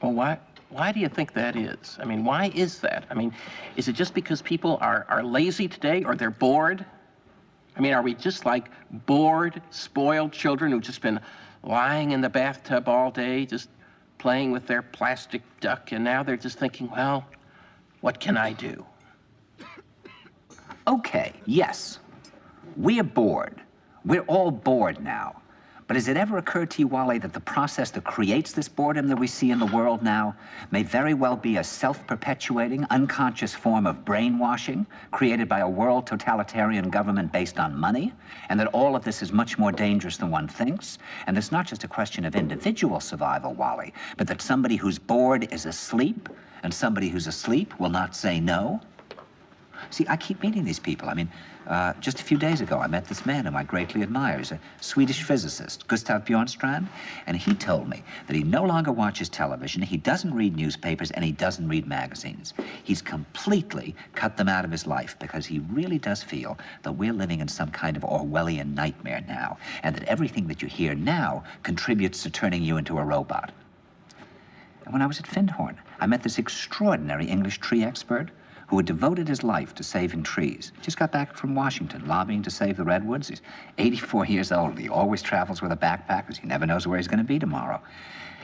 Well, why do you think that is? I mean, why is that? I mean, is it just because people are lazy today or they're bored? I mean, are we just like bored, spoiled children who've just been lying in the bathtub all day, just playing with their plastic duck, and now they're just thinking, well, what can I do? Okay, yes, we're bored. We're all bored now. But has it ever occurred to you, Wally, that the process that creates this boredom that we see in the world now may very well be a self-perpetuating, unconscious form of brainwashing created by a world totalitarian government based on money, and that all of this is much more dangerous than one thinks, and it's not just a question of individual survival, Wally, but that somebody who's bored is asleep, and somebody who's asleep will not say no? See, I keep meeting these people. I mean, just a few days ago, I met this man whom I greatly admire. He's a Swedish physicist, Gustav Bjornstrand, and he told me that he no longer watches television, he doesn't read newspapers, and he doesn't read magazines. He's completely cut them out of his life because he really does feel that we're living in some kind of Orwellian nightmare now, and that everything that you hear now contributes to turning you into a robot. And when I was at Findhorn, I met this extraordinary English tree expert who had devoted his life to saving trees. Just got back from Washington, lobbying to save the redwoods. He's 84 years old. He always travels with a backpack because he never knows where he's going to be tomorrow.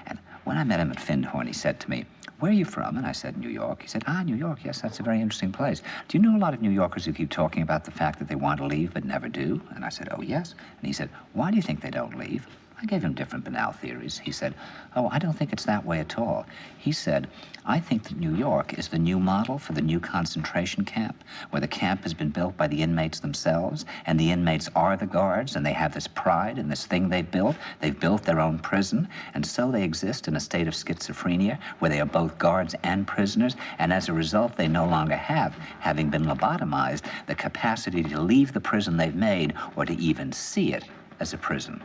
And when I met him at Findhorn, he said to me, "Where are you from?" And I said, "New York." He said, "Ah, New York, yes, that's a very interesting place. Do you know a lot of New Yorkers who keep talking about the fact that they want to leave but never do?" And I said, "Oh, yes." And he said, "Why do you think they don't leave?" I gave him different banal theories. He said, "Oh, I don't think it's that way at all." He said, "I think that New York is the new model for the new concentration camp, where the camp has been built by the inmates themselves, and the inmates are the guards, and they have this pride in this thing they've built. They've built their own prison, and so they exist in a state of schizophrenia, where they are both guards and prisoners, and as a result, they no longer have, having been lobotomized, the capacity to leave the prison they've made, or to even see it as a prison."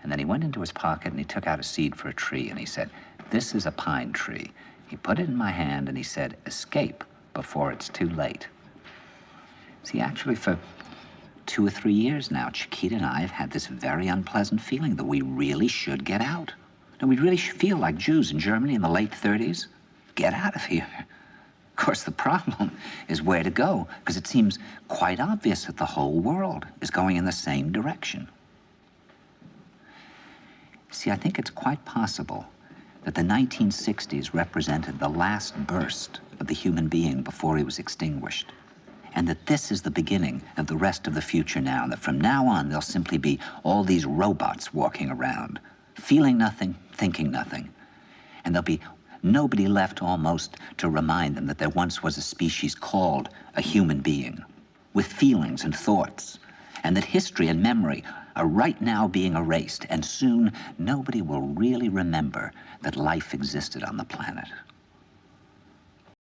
And then he went into his pocket and he took out a seed for a tree and he said, "This is a pine tree." He put it in my hand and he said, "Escape before it's too late." See, actually for 2 or 3 years now, Chiquita and I have had this very unpleasant feeling that we really should get out. And we really should feel like Jews in Germany in the late 30s. Get out of here. Of course, the problem is where to go, because it seems quite obvious that the whole world is going in the same direction. See, I think it's quite possible that the 1960s represented the last burst of the human being before he was extinguished, and that this is the beginning of the rest of the future now, and that from now on there'll simply be all these robots walking around, feeling nothing, thinking nothing, and there'll be nobody left almost to remind them that there once was a species called a human being, with feelings and thoughts, and that history and memory are right now being erased, and soon nobody will really remember that life existed on the planet.